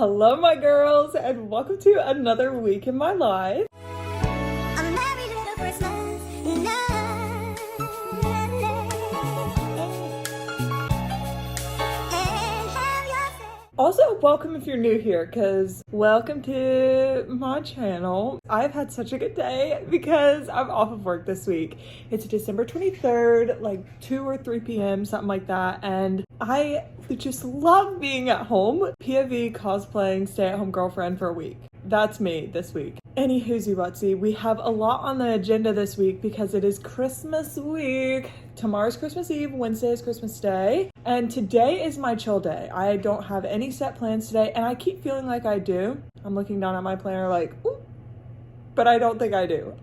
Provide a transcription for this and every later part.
Hello my girls, and welcome to another week in my life. Also, welcome if you're new here, because welcome to my channel. I've had such a good day because I'm off of work this week. It's December 23rd, like 2 or 3 p.m., something like that, and I just love being at home. POV cosplaying stay-at-home girlfriend for a week. That's me this week. Any whoozy whatsy, we have a lot on the agenda this week because it is Christmas week. Tomorrow's Christmas Eve, Wednesday is Christmas Day, and today is my chill day. I don't have any set plans today, and I keep feeling like I do. I'm looking down at my planner like, ooh, but I don't think I do.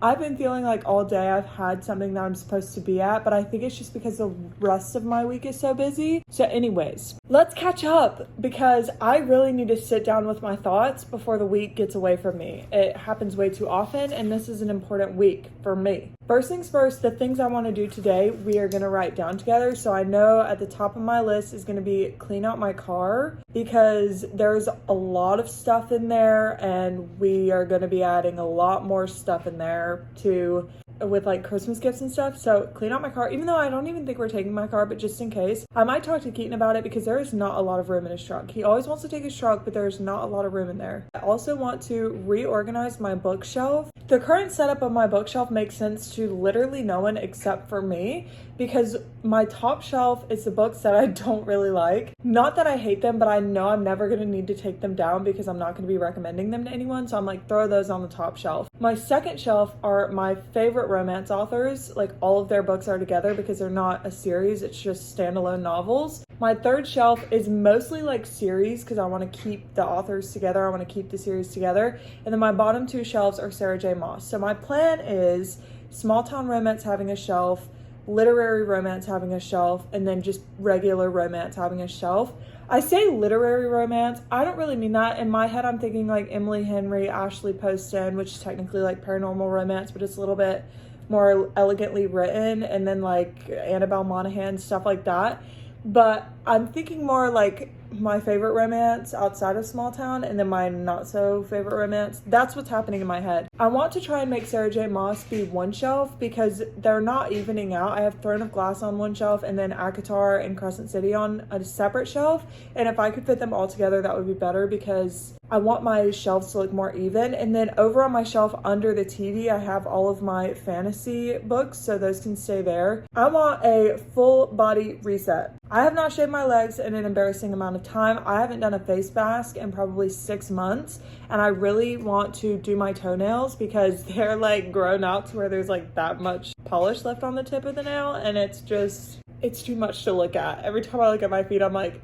I've been feeling like all day I've had something that I'm supposed to be at, but I think it's just because the rest of my week is so busy. So anyways, let's catch up because I really need to sit down with my thoughts before the week gets away from me. It happens way too often, and this is an important week for me. First things first, the things I want to do today, we are going to write down together. So I know at the top of my list is going to be clean out my car because there's a lot of stuff in there, and we are going to be adding a lot more stuff in there too with like Christmas gifts and stuff. So clean out my car, even though I don't even think we're taking my car, but just in case, I might talk to Keaton about it because there is not a lot of room in his truck. He always wants to take his truck, but there's not a lot of room in there. I also want to reorganize my bookshelf. The current setup of my bookshelf makes sense to literally no one except for me because my top shelf is the books that I don't really like. Not that I hate them, but I know I'm never going to need to take them down because I'm not going to be recommending them to anyone. So I'm like, throw those on the top shelf. My second shelf are my favorite romance authors. Like all of their books are together because they're not a series. It's just standalone novels. My third shelf is mostly like series because I want to keep the authors together. I want to keep the series together. And then my bottom two shelves are Sarah J. Maas. So my plan is small town romance having a shelf, literary romance having a shelf, and then just regular romance having a shelf. I say literary romance, I don't really mean that. In my head, I'm thinking like Emily Henry, Ashley Poston, which is technically like paranormal romance, but it's a little bit more elegantly written, and then like Annabelle Monaghan, stuff like that. But I'm thinking more like my favorite romance outside of small town and then my not so favorite romance. That's what's happening in my head. I want to try and make Sarah J. Maas be one shelf because they're not evening out. I have Throne of Glass on one shelf and then ACOTAR and Crescent City on a separate shelf. And if I could fit them all together, that would be better because I want my shelves to look more even. And then over on my shelf under the TV, I have all of my fantasy books, so those can stay there. I want a full body reset. I have not shaved my legs in an embarrassing amount of time. I haven't done a face mask in probably 6 months, and I really want to do my toenails because they're like grown out to where there's like that much polish left on the tip of the nail, and it's too much to look at. Every time I look at my feet, I'm like,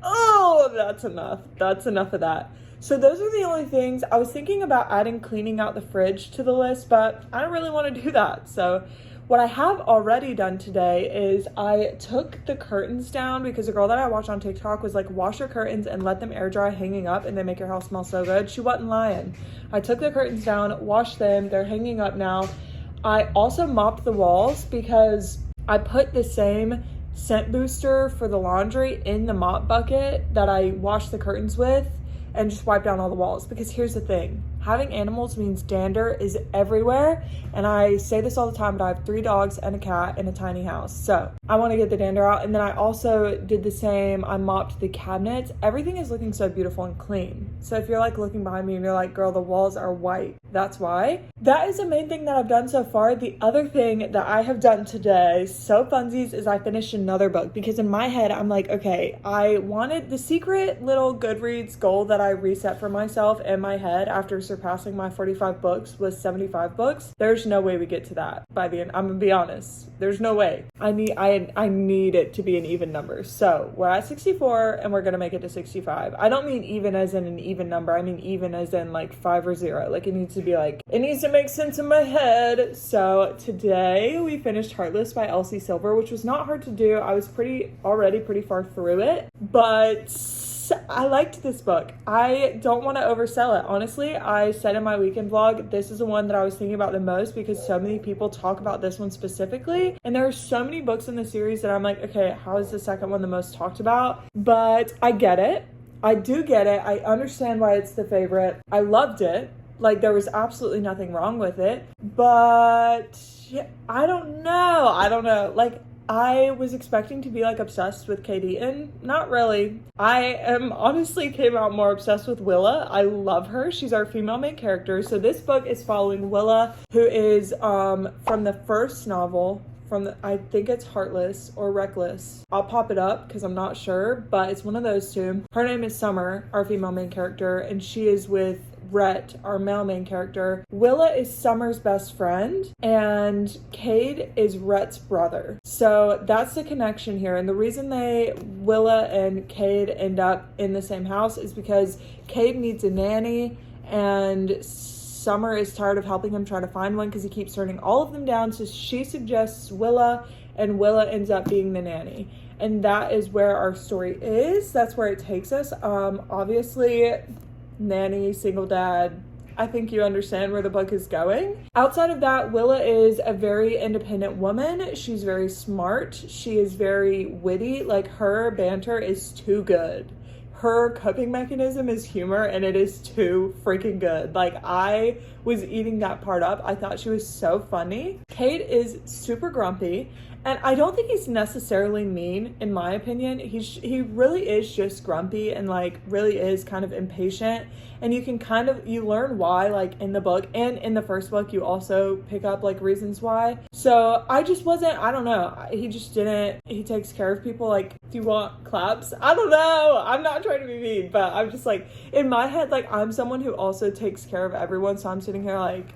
oh, that's enough. That's enough of that. So those are the only things. I was thinking about adding cleaning out the fridge to the list, but I don't really want to do that. So what I have already done today is I took the curtains down because a girl that I watched on TikTok was like, wash your curtains and let them air dry hanging up and they make your house smell so good. She wasn't lying. I took the curtains down, washed them. They're hanging up now. I also mopped the walls because I put the same scent booster for the laundry in the mop bucket that I washed the curtains with and just wipe down all the walls. Because here's the thing, having animals means dander is everywhere, and I say this all the time, but I have 3 dogs and a cat in a tiny house, so I want to get the dander out. And then I also did the same. I mopped the cabinets. Everything is looking so beautiful and clean. So if you're like looking behind me and you're like, girl, the walls are white, that's why. That is the main thing that I've done so far. The other thing that I have done today, so funsies, is I finished another book because in my head I'm like, okay, I wanted the secret little Goodreads goal that I reset for myself in my head after surpassing my 45 books was 75 books. There's no way we get to that by the end. I'm gonna be honest. There's no way. I need it to be an even number. So we're at 64 and we're gonna make it to 65. I don't mean even as in an even number. I mean even as in like 5 or 0. Like it needs to make sense in my head. So today we finished Heartless by Elsie Silver, which was not hard to do. I was already pretty far through it, but I liked this book. I don't want to oversell it. Honestly, I said in my weekend vlog, this is the one that I was thinking about the most because so many people talk about this one specifically. And there are so many books in the series that I'm like, okay, how is the second one the most talked about? But I get it. I do get it. I understand why it's the favorite. I loved it. Like, there was absolutely nothing wrong with it. But yeah, I don't know. Like, I was expecting to be like obsessed with Kate Eaton. Not really. I am honestly came out more obsessed with Willa. I love her. She's our female main character. So this book is following Willa, who is from the first novel, I think it's Heartless or Reckless. I'll pop it up because I'm not sure, but it's one of those two. Her name is Summer, our female main character, and she is with Rhett, our male main character. Willa is Summer's best friend, and Cade is Rhett's brother. So that's the connection here. And the reason Willa and Cade end up in the same house is because Cade needs a nanny, and Summer is tired of helping him try to find one because he keeps turning all of them down. So she suggests Willa, and Willa ends up being the nanny. And that is where our story is. That's where it takes us. Obviously, nanny, single dad, I think you understand where the book is going. Outside of that, Willa is a very independent woman. She's very smart. She is very witty. Like, her banter is too good. Her coping mechanism is humor, and it is too freaking good. Like, I was eating that part up. I thought she was so funny. Cade is super grumpy, and I don't think he's necessarily mean, in my opinion. He really is just grumpy and like really is kind of impatient. And you can you learn why, like, in the book, and in the first book you also pick up like reasons why. So I don't know. He takes care of people. Like, do you want claps? I don't know. I'm not trying to be mean, but I'm just like, in my head, like, I'm someone who also takes care of everyone. So I'm sitting here like,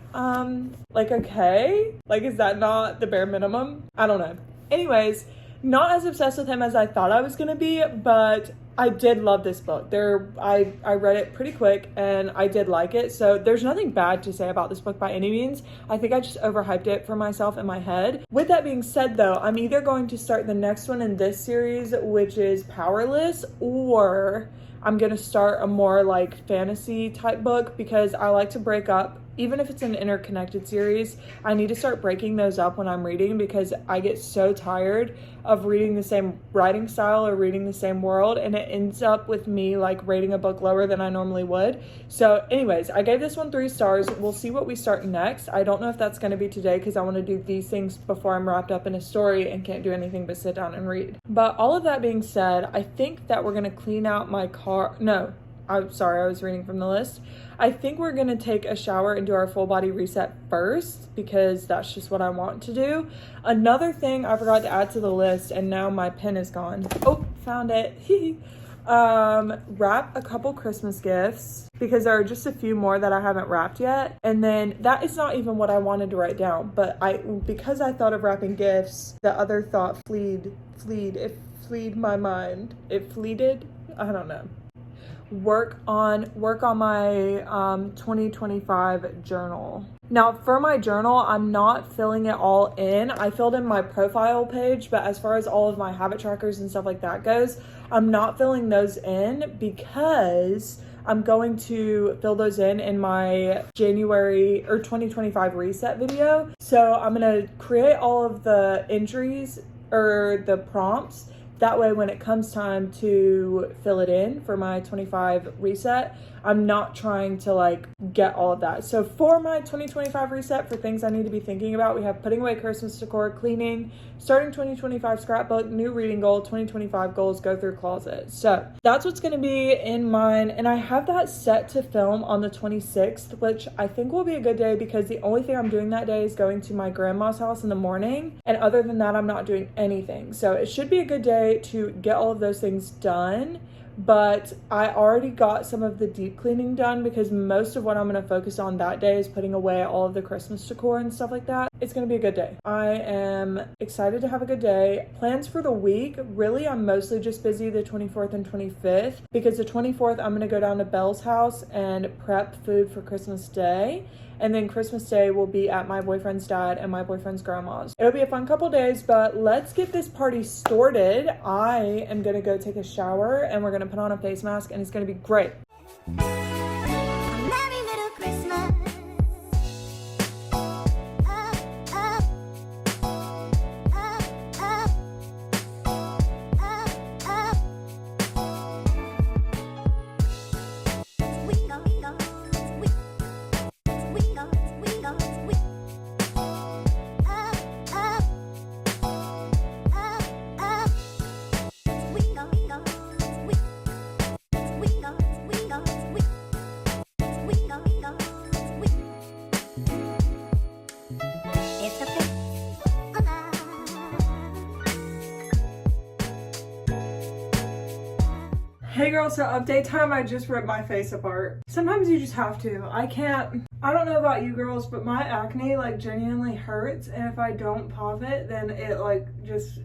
okay, like, is that not the bare minimum? I don't know. Anyways, not as obsessed with him as I thought I was gonna be, but I did love this book. I read it pretty quick and I did like it. So there's nothing bad to say about this book by any means. I think I just overhyped it for myself in my head. With that being said though, I'm either going to start the next one in this series, which is Powerless, or I'm gonna start a more like fantasy type book, because I like to break up. Even if it's an interconnected series, I need to start breaking those up when I'm reading, because I get so tired of reading the same writing style or reading the same world, and it ends up with me like rating a book lower than I normally would. So anyways, I gave this one 3 stars. We'll see what we start next. I don't know if that's going to be today, because I want to do these things before I'm wrapped up in a story and can't do anything but sit down and read. But all of that being said, I think that we're going to clean out my car. No, I'm sorry, I was reading from the list. I think we're going to take a shower and do our full body reset first, because that's just what I want to do. Another thing I forgot to add to the list, and now my pen is gone. Oh, found it. Wrap a couple Christmas gifts, because there are just a few more that I haven't wrapped yet. And then that is not even what I wanted to write down, but because I thought of wrapping gifts, the other thought fleed my mind. It fleeted? I don't know. Work on my 2025 journal. Now for my journal, I'm not filling it all in. I filled in my profile page, but as far as all of my habit trackers and stuff like that goes, I'm not filling those in, because I'm going to fill those in my January or 2025 reset video. So I'm going to create all of the entries or the prompts. That way, when it comes time to fill it in for my 25 reset, I'm not trying to like get all of that. So for my 2025 reset, for things I need to be thinking about, we have putting away Christmas decor, cleaning, starting 2025 scrapbook, new reading goal, 2025 goals, go through closet. So that's what's going to be in mine. And I have that set to film on the 26th, which I think will be a good day, because the only thing I'm doing that day is going to my grandma's house in the morning. And other than that, I'm not doing anything. So it should be a good day to get all of those things done. But I already got some of the deep cleaning done, because most of what I'm going to focus on that day is putting away all of the Christmas decor and stuff like that. It's going to be a good day. I am excited to have a good day. Plans for the week, really, I'm mostly just busy the 24th and 25th, because the 24th I'm going to go down to Belle's house and prep food for Christmas Day. And then Christmas Day will be at my boyfriend's dad and my boyfriend's grandma's. It'll be a fun couple days, but let's get this party started. I am going to go take a shower, and we're going to put on a face mask, and it's going to be great. girls, so update time, I just ripped my face apart. Sometimes you just have to. I don't know about you girls, but my acne like genuinely hurts, and if I don't pop it, then it like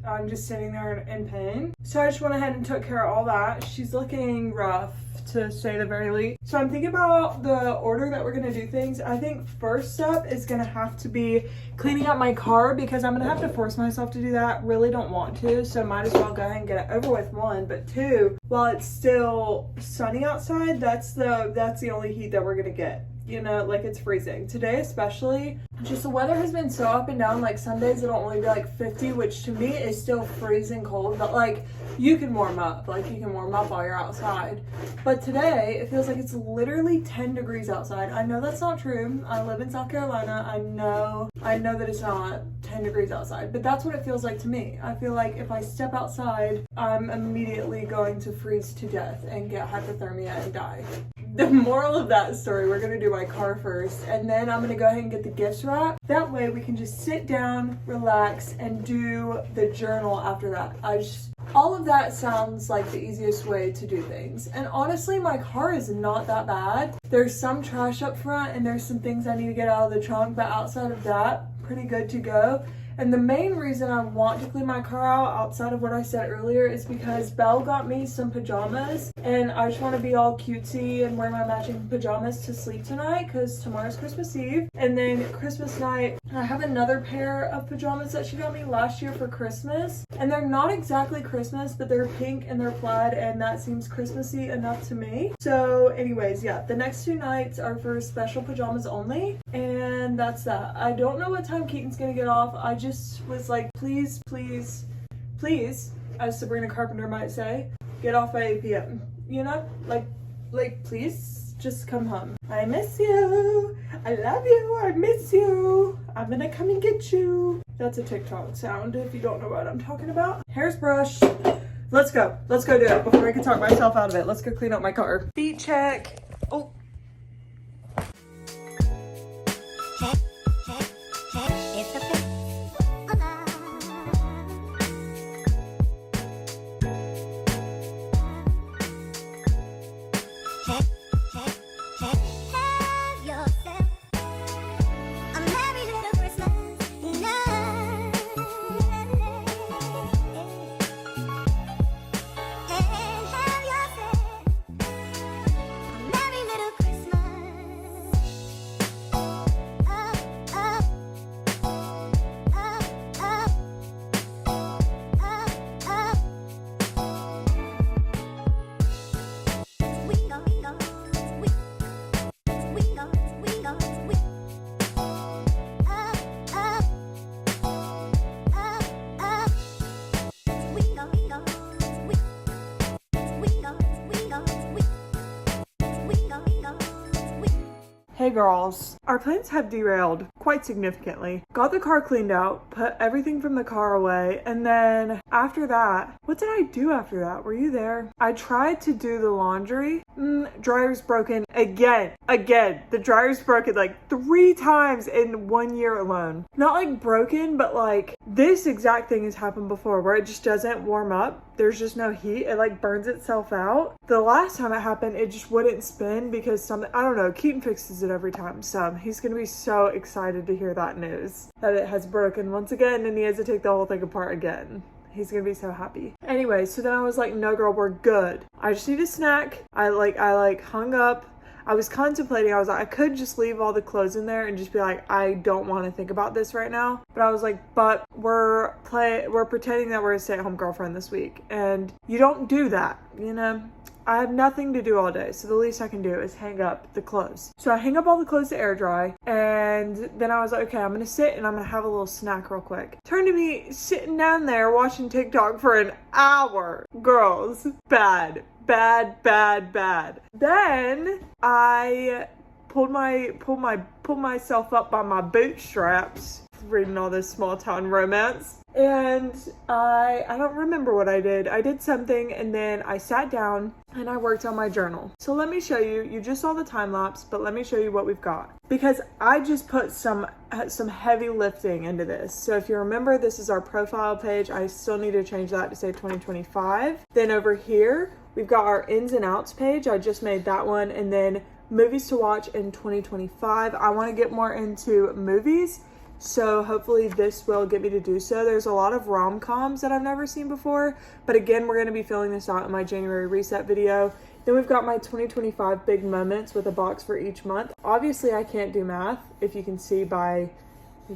I'm just sitting there in pain. So I just went ahead and took care of all that. She's looking rough, to say the very least. So I'm thinking about the order that we're gonna do things. I think first step is gonna have to be cleaning up my car, because I'm gonna have to force myself to do that. Really don't want to, so might as well go ahead and get it over with, one. But two, while it's still sunny outside, that's the only heat that we're gonna get. You know, like it's freezing. Today especially, just the weather has been so up and down. Like some days it'll only be like 50, which to me is still freezing cold, but like you can warm up. Like you can warm up while you're outside. But today it feels like it's literally 10 degrees outside. I know that's not true. I live in South Carolina. I know that it's not 10 degrees outside, but that's what it feels like to me. I feel like if I step outside, I'm immediately going to freeze to death and get hypothermia and die. The moral of that story, we're gonna do my car first, and then I'm gonna go ahead and get the gifts wrapped. That way we can just sit down, relax, and do the journal after that. All of that sounds like the easiest way to do things. And honestly, my car is not that bad. There's some trash up front, and there's some things I need to get out of the trunk, but outside of that, pretty good to go. And the main reason I want to clean my car out, outside of what I said earlier, is because Belle got me some pajamas, and I just want to be all cutesy and wear my matching pajamas to sleep tonight, because tomorrow's Christmas Eve. And then Christmas night, I have another pair of pajamas that she got me last year for Christmas. And they're not exactly Christmas, but they're pink and they're plaid, and that seems Christmassy enough to me. So anyways, yeah, the next 2 nights are for special pajamas only, and that's that. I don't know what time Keaton's gonna get off. I just was like, please, as Sabrina Carpenter might say, get off by 8 p.m. You know, like please just come home. I miss you. I love you. I miss you. I'm gonna come and get you. That's a TikTok sound if you don't know what I'm talking about. Hair's brushed. Let's go do it before I can talk myself out of it. Let's go clean up my car. Feet check. Oh. Hey girls, our plans have derailed quite significantly. Got the car cleaned out, put everything from the car away, and then after that, what did I do after that? Were you there? I tried to do the laundry. Dryer's broken again. The dryer's broken like 3 times in 1 year alone. Not like broken, but like this exact thing has happened before where it just doesn't warm up. There's just no heat. It like burns itself out. The last time it happened, it just wouldn't spin because I don't know, Keaton fixes it every time. So he's gonna be so excited to hear that news that it has broken once again and he has to take the whole thing apart again. He's gonna be so happy. Anyway, so then I was like, no girl, we're good. I just need a snack. I hung up. I was contemplating, I was like, I could just leave all the clothes in there and just be like, I don't want to think about this right now. But I was like, but we're pretending that we're a stay-at-home girlfriend this week. And you don't do that, you know? I have nothing to do all day, so the least I can do is hang up the clothes. So I hang up all the clothes to air dry, and then I was like, okay, I'm gonna sit and I'm gonna have a little snack real quick. Turn to me sitting down there watching TikTok for an hour. Girls, bad. Then I pulled myself up by my bootstraps, reading all this small town romance. And I don't remember what I did. I did something and then I sat down and I worked on my journal. So let me show you. You just saw the time lapse, but let me show you what we've got. Because I just put some heavy lifting into this. So if you remember, this is our profile page. I still need to change that to say 2025. Then over here, We've got our ins and outs page. I just made that one. And then movies to watch in 2025. I want to get more into movies, so hopefully this will get me to do so. There's a lot of rom-coms that I've never seen before, but again, we're going to be filling this out in my January reset video. Then we've got my 2025 big moments with a box for each month. Obviously, I can't do math, if you can see by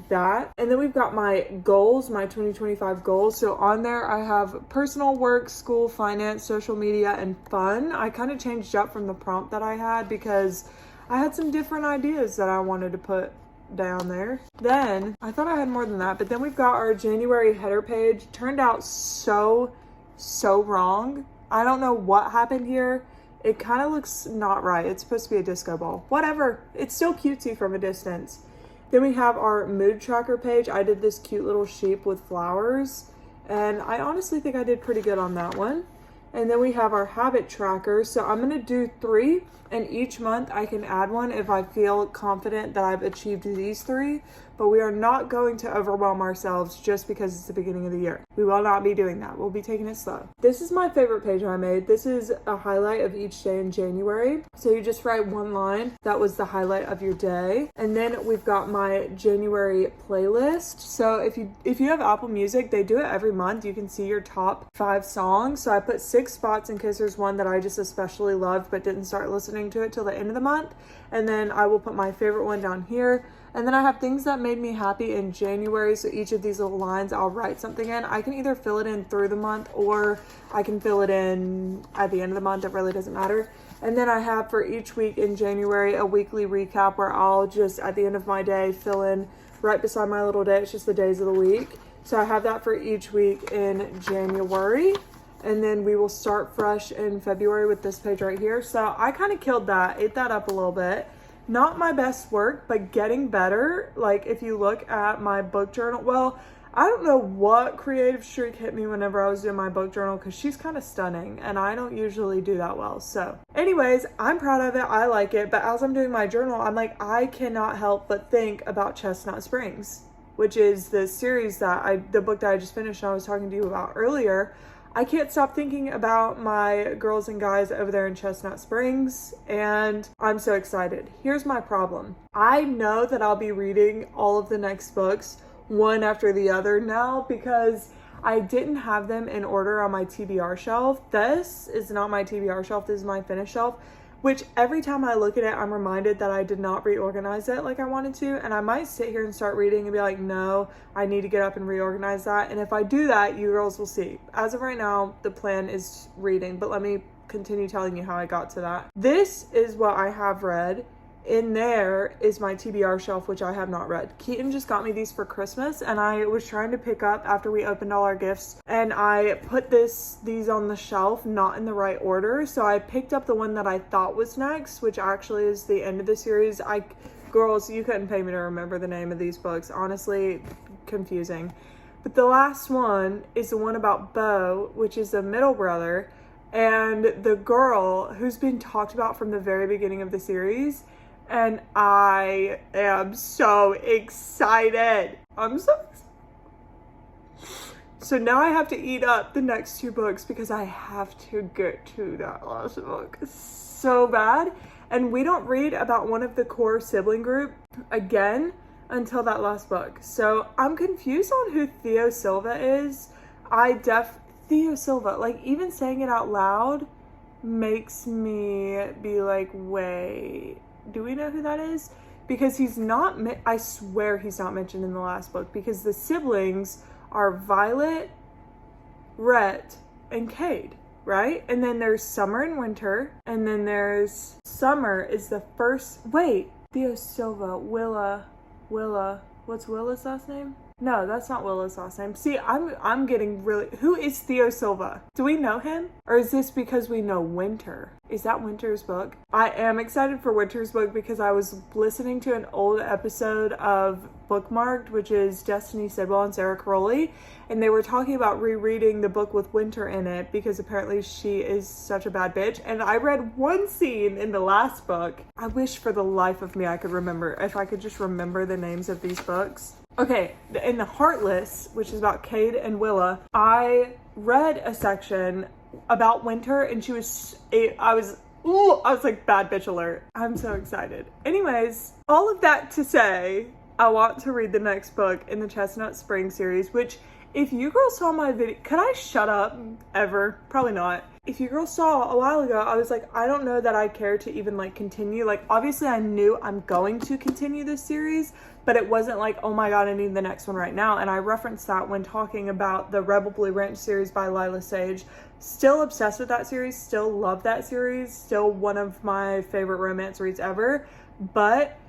that. And then we've got my goals, my 2025 goals. So on there I have personal, work, school, finance, social media, and fun. I kind of changed up from the prompt that I had because I had some different ideas that I wanted to put down there. Then I thought I had more than that, but then we've got our January header page. Turned out so wrong. I don't know what happened here. It kind of looks not right. It's supposed to be a disco ball. Whatever. It's still cutesy from a distance. Then we have our mood tracker page. I did this cute little sheep with flowers, and I honestly think I did pretty good on that one. And then we have our habit tracker. So I'm going to do 3, and each month I can add one if I feel confident that I've achieved these 3. But we are not going to overwhelm ourselves just because it's the beginning of the year. We will not be doing that. We'll be taking it slow. This is my favorite page I made. This is a highlight of each day in January. So you just write one line. That was the highlight of your day. And then we've got my January playlist. So if you have Apple Music, they do it every month. You can see your top 5 songs. So I put 6 spots in case there's one that I just especially loved but didn't start listening to it till the end of the month. And then I will put my favorite one down here. And then I have things that made me happy in January. So each of these little lines, I'll write something in. I can either fill it in through the month or I can fill it in at the end of the month. It really doesn't matter. And then I have for each week in January a weekly recap where I'll just at the end of my day fill in right beside my little day. It's just the days of the week. So I have that for each week in January. And then we will start fresh in February with this page right here. So I kind of killed that, ate that up a little bit. Not my best work, but getting better. Like if you look at my book journal, well, I don't know what creative streak hit me whenever I was doing my book journal because she's kind of stunning and I don't usually do that well. So anyways, I'm proud of it. I like it. But as I'm doing my journal, I'm like, I cannot help but think about Chestnut Springs, which is the series the book that I just finished and I was talking to you about earlier. I can't stop thinking about my girls and guys over there in Chestnut Springs, and I'm so excited. Here's my problem. I know that I'll be reading all of the next books one after the other now because I didn't have them in order on my TBR shelf. This is not my TBR shelf. This is my finished shelf, which every time I look at it, I'm reminded that I did not reorganize it like I wanted to. And I might sit here and start reading and be like, no, I need to get up and reorganize that. And if I do that, you girls will see. As of right now, the plan is reading, but let me continue telling you how I got to that. This is what I have read. In there is my TBR shelf, which I have not read. Keaton just got me these for Christmas and I was trying to pick up after we opened all our gifts and I put these on the shelf, not in the right order. So I picked up the one that I thought was next, which actually is the end of the series. Girls, you couldn't pay me to remember the name of these books. Honestly, confusing. But the last one is the one about Bo, which is the middle brother and the girl who's been talked about from the very beginning of the series. And I am so excited. So now I have to eat up the next 2 books because I have to get to that last book so bad. And we don't read about one of the core sibling group again until that last book. So I'm confused on who Theo Silva is. Theo Silva, like even saying it out loud makes me be like, wait, do we know who that is? Because he's not, I swear he's not mentioned in the last book because the siblings are Violet, Rhett, and Cade, right? And then there's Summer and Winter, and then there's Summer is the first, wait, Theo Silva, Willa, what's Willa's last name? No, that's not Willa's last name. See, I'm getting really... Who is Theo Silva? Do we know him? Or is this because we know Winter? Is that Winter's book? I am excited for Winter's book because I was listening to an old episode of Bookmarked, which is Destiny Sidwell and Sarah Crowley, and they were talking about rereading the book with Winter in it because apparently she is such a bad bitch. And I read one scene in the last book. I wish for the life of me I could remember. If I could just remember the names of these books. Okay, in the Heartless, which is about Cade and Willa, I read a section about winter, and I was like, bad bitch alert. I'm so excited. Anyways, all of that to say, I want to read the next book in the Chestnut Spring series, which if you girls saw my video, could I shut up ever? Probably not. If you girls saw a while ago, I was like, I don't know that I care to even like continue. Like, obviously I knew I'm going to continue this series, but it wasn't like, oh my God, I need the next one right now. And I referenced that when talking about the Rebel Blue Ranch series by Lila Sage. Still obsessed with that series, still love that series, still one of my favorite romance reads ever. But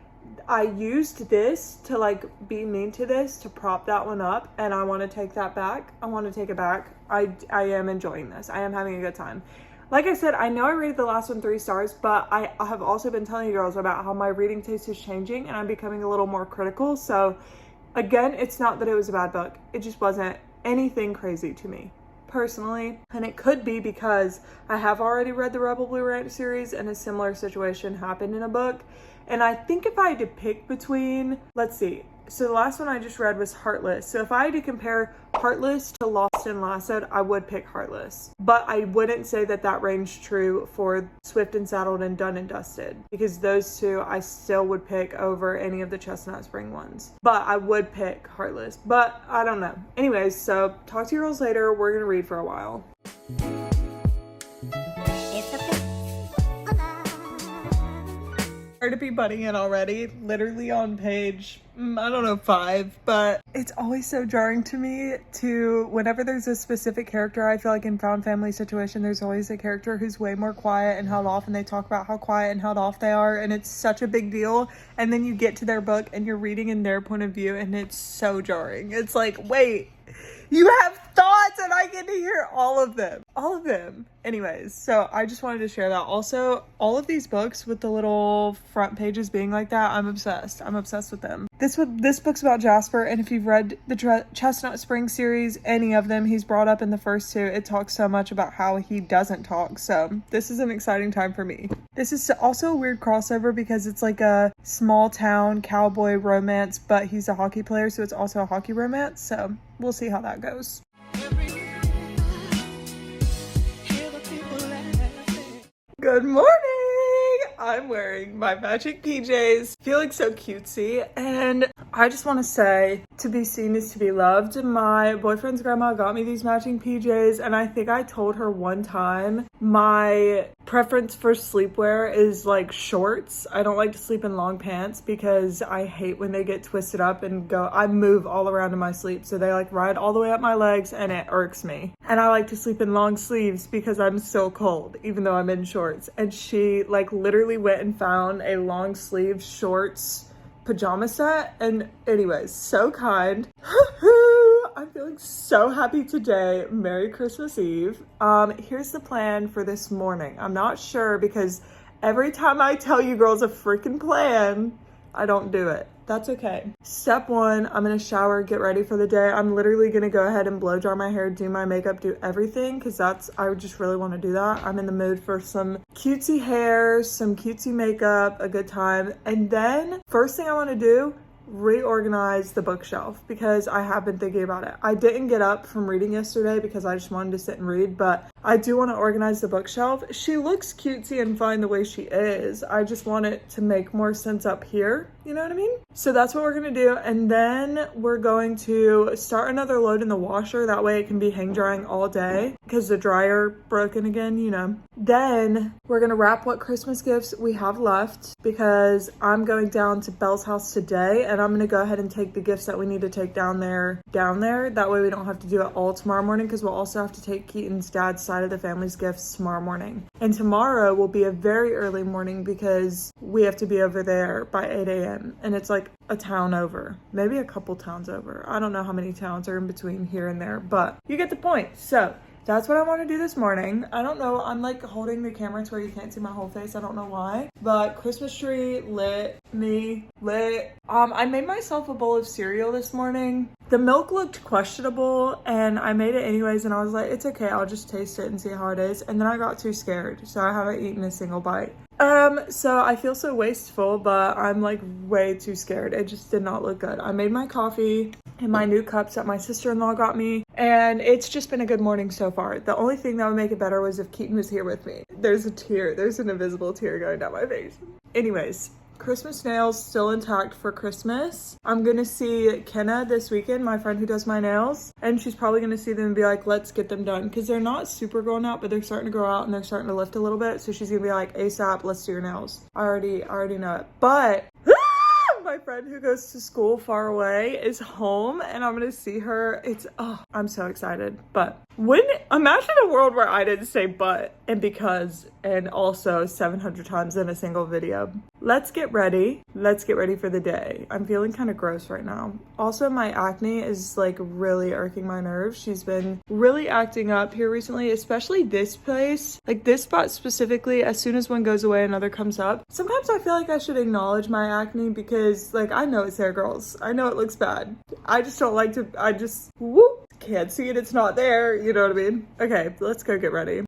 I used this to like be mean to this to prop that one up, and I want to take that back. I want to take it back. I am enjoying this. I am having a good time. Like I said, I know I rated the last one 3 stars, but I have also been telling you girls about how my reading taste is changing and I'm becoming a little more critical. So again, it's not that it was a bad book. It just wasn't anything crazy to me personally, and it could be because I have already read the Rebel Blue Ranch series and a similar situation happened in a book. And I think if I had to pick between, let's see, so the last one I just read was Heartless. So if I had to compare Heartless to Lost and Lassoed, I would pick Heartless. But I wouldn't say that that ranged true for Swift and Saddled and Done and Dusted, because those two I still would pick over any of the Chestnut Spring ones. But I would pick Heartless, but I don't know. Anyways, so talk to you girls later. We're gonna read for a while. To be butting in already, literally on page, I don't know, 5, but it's always so jarring to me to, whenever there's a specific character, I feel like in found family situation, there's always a character who's way more quiet and held off, and they talk about how quiet and held off they are, and it's such a big deal, and then you get to their book and you're reading in their point of view, and it's so jarring. It's like, wait, you have thoughts and I get to hear all of them. Anyways, so I just wanted to share that. Also, all of these books with the little front pages being like that, I'm obsessed with them. This book's about Jasper, and if you've read the Chestnut Spring series, any of them, he's brought up in the first 2. It talks so much about how he doesn't talk, so this is an exciting time for me. This is also a weird crossover because it's like a small town cowboy romance, but he's a hockey player, so it's also a hockey romance, so we'll see how that goes. Good morning! I'm wearing my matching PJs, feeling so cutesy, and I just want to say, to be seen is to be loved. My boyfriend's grandma got me these matching PJs, and I think I told her one time my preference for sleepwear is like shorts. I don't like to sleep in long pants because I hate when they get twisted up and I move all around in my sleep, so they like ride all the way up my legs and it irks me. And I like to sleep in long sleeves because I'm so cold, even though I'm in shorts. And she like literally went and found a long sleeve shorts pajama set, and anyways, so kind. I'm feeling so happy today. Merry Christmas Eve. Here's the plan for this morning. I'm not sure because every time I tell you girls a freaking plan, I don't do it. That's okay. Step 1, I'm gonna shower, get ready for the day. I'm literally gonna go ahead and blow dry my hair, do my makeup, do everything, because I just really want to do that. I'm in the mood for some cutesy hair, some cutesy makeup, a good time. And then first thing I want to do, reorganize the bookshelf, because I have been thinking about it. I didn't get up from reading yesterday because I just wanted to sit and read, but I do want to organize the bookshelf. She looks cutesy and fine the way she is. I just want it to make more sense up here. You know what I mean? So that's what we're going to do. And then we're going to start another load in the washer. That way it can be hang drying all day because the dryer broken again, you know. Then we're going to wrap what Christmas gifts we have left, because I'm going down to Belle's house today, and I'm going to go ahead and take the gifts that we need to take down there. That way we don't have to do it all tomorrow morning, because we'll also have to take Keaton's dad's side of the family's gifts tomorrow morning. And tomorrow will be a very early morning because we have to be over there by 8 a.m. And it's like a town over, maybe a couple towns over. I don't know how many towns are in between here and there, but you get the point. So that's what I want to do this morning. I don't know, I'm like holding the camera to where you can't see my whole face. I don't know why, but Christmas tree lit, me lit. I made myself a bowl of cereal this morning. The milk looked questionable and I made it anyways, and I was like, it's okay, I'll just taste it and see how it is. And then I got too scared, so I haven't eaten a single bite. So I feel so wasteful, but I'm like way too scared. It just did not look good. I made my coffee in my new cups that my sister-in-law got me. And it's just been a good morning so far. The only thing that would make it better was if Keaton was here with me. There's an invisible tear going down my face. Anyways, Christmas nails still intact for Christmas. I'm gonna see Kenna this weekend, my friend who does my nails, and she's probably gonna see them and be like, let's get them done, because they're not super grown out, but they're starting to grow out and they're starting to lift a little bit. So she's gonna be like, ASAP, let's do your nails. I already know it. But my friend who goes to school far away is home and I'm gonna see her. I'm so excited. But imagine a world where I didn't say but and because and also 700 times in a single video. Let's get ready for the day. I'm feeling kind of gross right now. Also, my acne is like really irking my nerves. She's been really acting up here recently, especially this place, like this spot specifically. As soon as one goes away, another comes up. Sometimes I feel like I should acknowledge my acne because like I know it's there, girls. I know it looks bad. I just don't like to, can't see it. It's not there. You know what I mean? Okay, let's go get ready.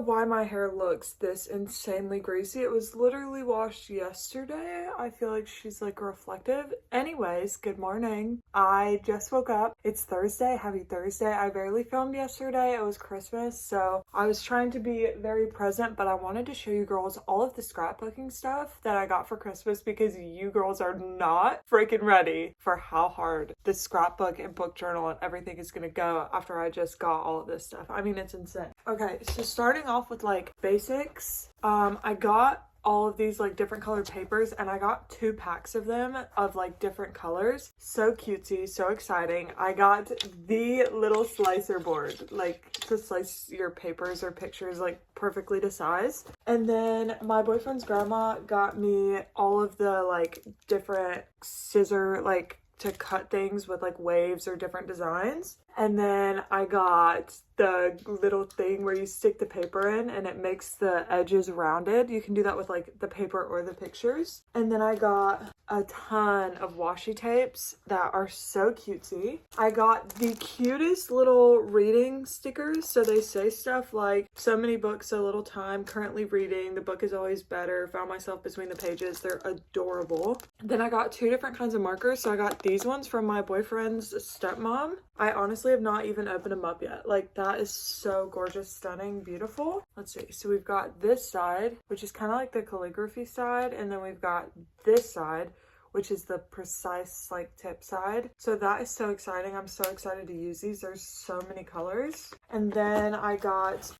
why my hair looks this insanely greasy. It was literally washed yesterday. I feel like she's like reflective. Anyways, good morning. I just woke up. It's Thursday. Happy Thursday. I barely filmed yesterday. It was Christmas, so I was trying to be very present, but I wanted to show you girls all of the scrapbooking stuff that I got for Christmas because you girls are not freaking ready for how hard the scrapbook and book journal and everything is gonna go after I just got all of this stuff. I mean, it's insane. Okay, so starting off with like basics, I got all of these like different colored papers and I got 2 packs of them of like different colors. So cutesy, so exciting. I got the little slicer board, like to slice your papers or pictures like perfectly to size. And then my boyfriend's grandma got me all of the like different scissor like to cut things with like waves or different designs. And then I got the little thing where you stick the paper in and it makes the edges rounded. You can do that with like the paper or the pictures. And then I got a ton of washi tapes that are so cutesy. I got the cutest little reading stickers. So they say stuff like, so many books, so little time, currently reading, the book is always better, found myself between the pages. They're adorable. Then I got 2 different kinds of markers. So I got these ones from my boyfriend's stepmom. I honestly have not even opened them up yet. Like, that is so gorgeous, stunning, beautiful. Let's see. So we've got this side, which is kind of like the calligraphy side, and then we've got this side, which is the precise like tip side. So that is so exciting. I'm so excited to use these. There's so many colors. And then I got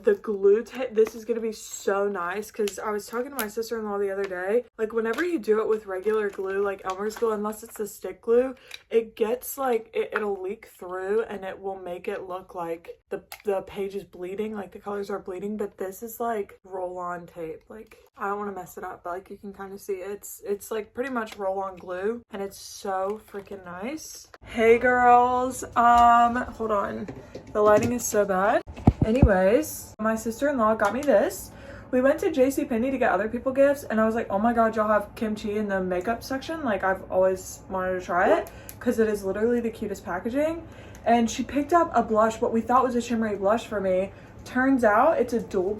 the glue tape. This is gonna be so nice because I was talking to my sister-in-law the other day. Like whenever you do it with regular glue, like Elmer's glue, unless it's the stick glue, it gets like, it'll leak through and it will make it look like the page is bleeding, like the colors are bleeding. But this is like roll-on tape. Like I don't want to mess it up, but like you can kind of see it's like pretty much roll-on glue and it's so freaking nice. Hey girls, hold on, the lighting is so bad. Anyways, my sister-in-law got me this. We went to JCPenney to get other people gifts and I was like, oh my god, y'all have kimchi in the makeup section. Like I've always wanted to try it because it is literally the cutest packaging. And she picked up a blush, what we thought was a shimmery blush for me. Turns out it's a dual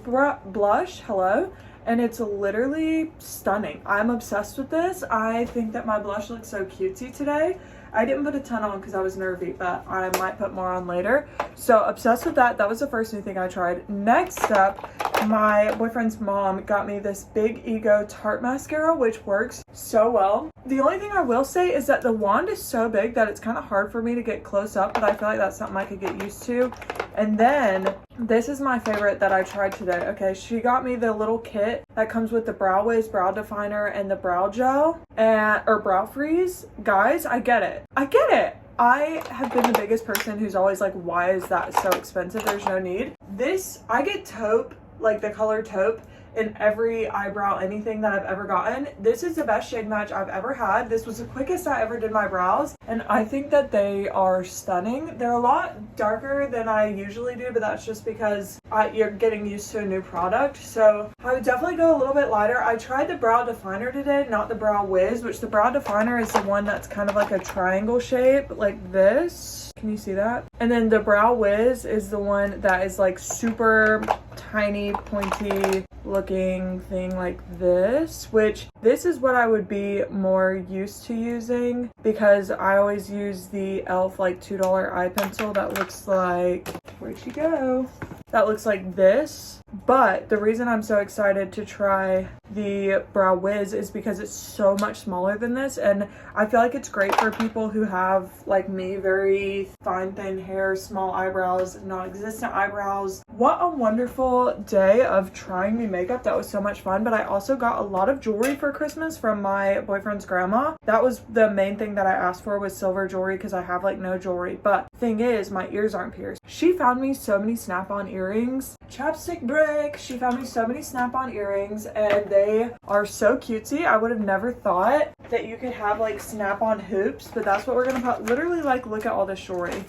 blush, hello. And it's literally stunning. I'm obsessed with this. I think that my blush looks so cutesy today. I didn't put a ton on because I was nervy, but I might put more on later. So obsessed with that. That was the first new thing I tried. Next up, my boyfriend's mom got me this Big Ego Tarte mascara, which works so well. The only thing I will say is that the wand is so big that it's kind of hard for me to get close up, but I feel like that's something I could get used to. And then this is my favorite that I tried today. Okay, she got me the little kit that comes with the Brow Wiz brow definer and the brow gel or brow freeze. Guys, I get it. I get it. I have been the biggest person who's always like, why is that so expensive? There's no need. This, I get taupe, like the color taupe, in every eyebrow anything that I've ever gotten. This is the best shade match I've ever had. This was the quickest I ever did my brows and I think that they are stunning. They're a lot darker than I usually do, but that's just because you're getting used to a new product. So I would definitely go a little bit lighter. I tried the brow definer today, not the Brow Wiz, which the brow definer is the one that's kind of like a triangle shape like this. Can you see that? And then the Brow Wiz is the one that is like super tiny, pointy looking thing like this, which this is what I would be more used to using because I always use the e.l.f. like $2 eye pencil that looks like, where'd she go? That looks like this. But the reason I'm so excited to try the Brow Wiz is because it's so much smaller than this, and I feel like it's great for people who have, like me, very fine thin hair, small eyebrows, non-existent eyebrows. What a wonderful day of trying new makeup. That was so much fun. But I also got a lot of jewelry for Christmas from my boyfriend's grandma. That was the main thing that I asked for, was silver jewelry, because I have like no jewelry. But thing is, my ears aren't pierced. She found me so many snap-on earrings. Chapstick break. She found me so many snap-on earrings and they are so cutesy. I would have never thought that you could have like snap-on hoops, but that's what we're gonna put. Literally, like, look at all this jewelry.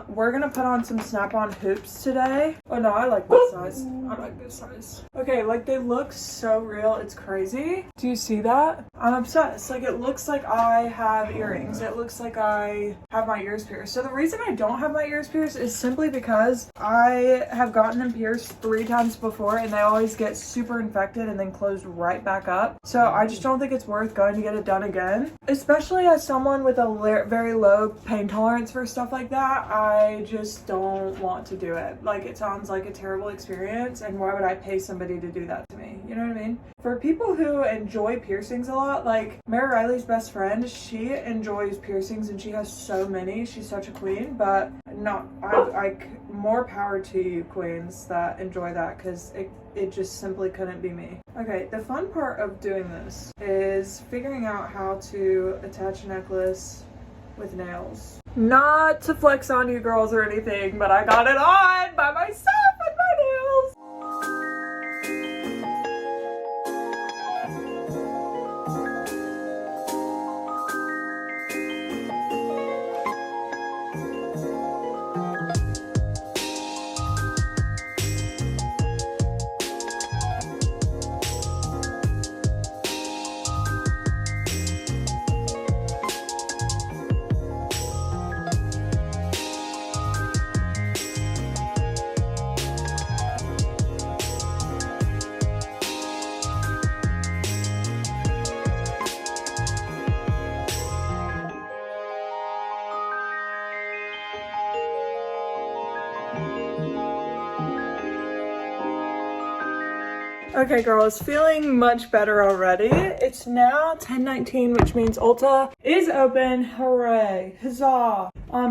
We're gonna put on some snap-on hoops today. Oh no, I like this size. I like this size. Okay, like they look so real. It's crazy. Do you see that? I'm obsessed. Like, it looks like I have earrings. It looks like I have my ears pierced. So the reason I don't have my ears pierced is simply because I have gotten them pierced pierced 3 times before and they always get super infected and then close right back up. So I just don't think it's worth going to get it done again. Especially as someone with a very low pain tolerance for stuff like that, I just don't want to do it. Like, it sounds like a terrible experience, and why would I pay somebody to do that to me? You know what I mean? For people who enjoy piercings a lot, like Mary Riley's best friend, she enjoys piercings and she has so many. She's such a queen, but more power to you queens that enjoy that, because it just simply couldn't be me. Okay, the fun part of doing this is figuring out how to attach a necklace with nails. Not to flex on you girls or anything, but I got it on by myself with my nails. Okay girls, feeling much better already. It's now 10:19, which means Ulta is open. Hooray, huzzah.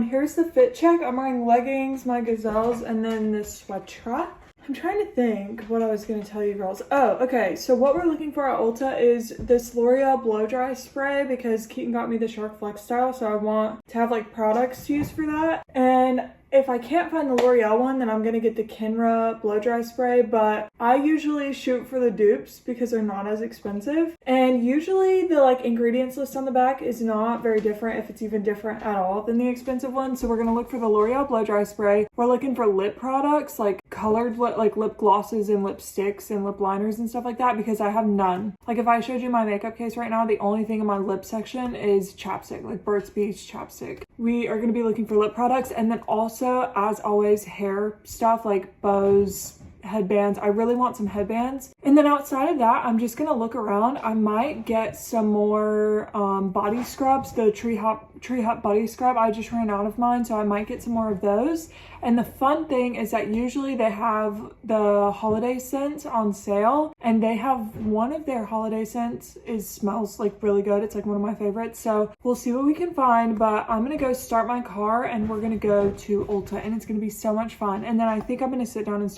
Here's the fit check. I'm wearing leggings, my gazelles, and then this sweatshirt. I'm trying to think what I was going to tell you girls. Oh, okay, so what we're looking for at Ulta is this L'Oreal blow dry spray, because Keaton got me the Shark Flex style, so I want to have like products to use for that. And if I can't find the L'Oreal one, then I'm going to get the Kenra blow dry spray, but I usually shoot for the dupes because they're not as expensive. And usually the like ingredients list on the back is not very different, if it's even different at all, than the expensive one. So we're going to look for the L'Oreal blow dry spray. We're looking for lip products, like colored like lip glosses and lipsticks and lip liners and stuff like that, because I have none. Like if I showed you my makeup case right now, the only thing in my lip section is chapstick, like Burt's Bees chapstick. We are going to be looking for lip products, and then also, as always, hair stuff like bows, headbands. I really want some headbands. And then outside of that, I'm just gonna look around. I might get some more body scrubs, the Tree Hut body scrub. I just ran out of mine, so I might get some more of those. And the fun thing is that usually they have the holiday scents on sale, and they have one of their holiday scents smells like really good. It's like one of my favorites. So we'll see what we can find, but I'm gonna go start my car and we're gonna go to Ulta, and it's gonna be so much fun. And then I think I'm gonna sit down and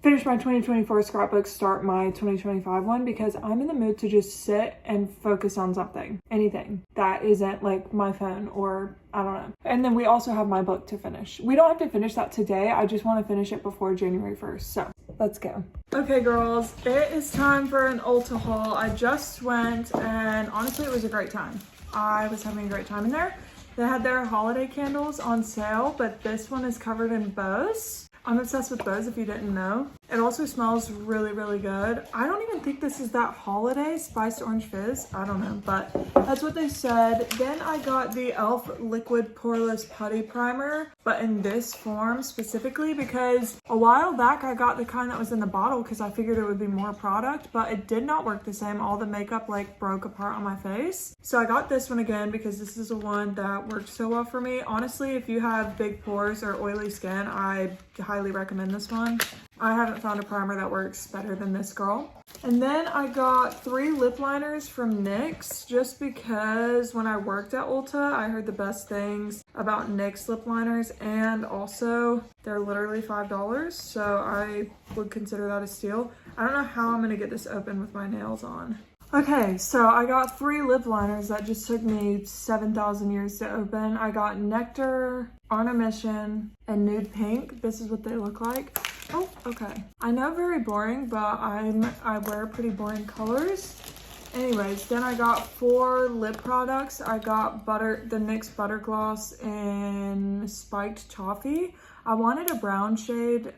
finish my 2024 scrapbook, start my 2025 one, because I'm in the mood to just sit and focus on something, anything that isn't like my phone or I don't know. And then we also have my book to finish. We don't have to finish that today. I just want to finish it before January 1st. So let's go. Okay girls, it is time for an Ulta haul. I just went, and honestly it was a great time. I was having a great time in there. They had their holiday candles on sale, but this one is covered in bows. I'm obsessed with bows, if you didn't know. It also smells really, really good. I don't even think this is that holiday spiced orange fizz. I don't know, but that's what they said. Then I got the e.l.f. liquid poreless putty primer, but in this form specifically, because a while back I got the kind that was in the bottle because I figured it would be more product, but it did not work the same. All the makeup like broke apart on my face. So I got this one again because this is the one that worked so well for me. Honestly, if you have big pores or oily skin, I highly recommend this one. I haven't found a primer that works better than this girl. And then I got 3 lip liners from NYX, just because when I worked at Ulta, I heard the best things about NYX lip liners, and also they're literally $5, so I would consider that a steal. I don't know how I'm gonna get this open with my nails on. Okay, so I got 3 lip liners that just took me 7,000 years to open. I got Nectar, On a Mission, and Nude Pink. This is what they look like. Oh, okay. I know, very boring, but I wear pretty boring colors. Anyways, then I got 4 lip products. I got the NYX Butter Gloss in Spiked Toffee. I wanted a brown shade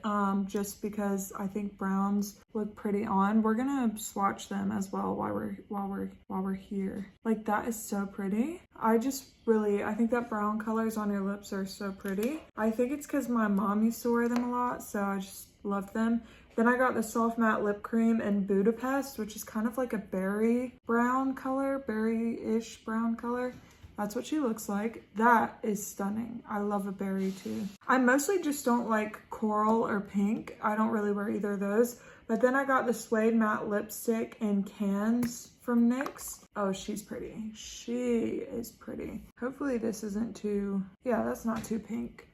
just because I think browns look pretty on. We're gonna swatch them as well while we're here. Like, that is so pretty. I think that brown colors on your lips are so pretty. I think it's because my mom used to wear them a lot, so I just love them. Then I got the Soft Matte Lip Cream in Budapest, which is kind of like a berry brown color, berry-ish brown color. That's what she looks like. That is stunning. I love a berry too. I mostly just don't like coral or pink. I don't really wear either of those. But then I got the Suede Matte Lipstick in Cans from NYX. Oh, she's pretty. She is pretty. Hopefully this isn't too, yeah, that's not too pink.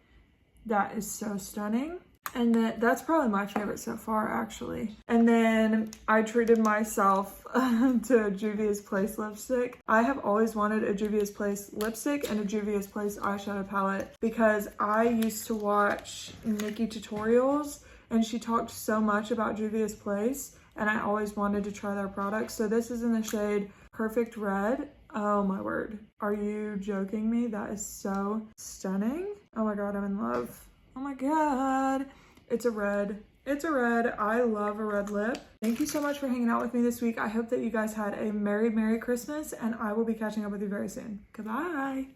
That is so stunning. And then that's probably my favorite so far, actually. And then I treated myself to a Juvia's Place lipstick. I have always wanted a Juvia's Place lipstick and a Juvia's Place eyeshadow palette because I used to watch Nikki tutorials and she talked so much about Juvia's Place and I always wanted to try their products. So this is in the shade Perfect Red. Oh my word. Are you joking me? That is so stunning. Oh my God, I'm in love. Oh my God. It's a red. It's a red. I love a red lip. Thank you so much for hanging out with me this week. I hope that you guys had a Merry Christmas and I will be catching up with you very soon. Goodbye.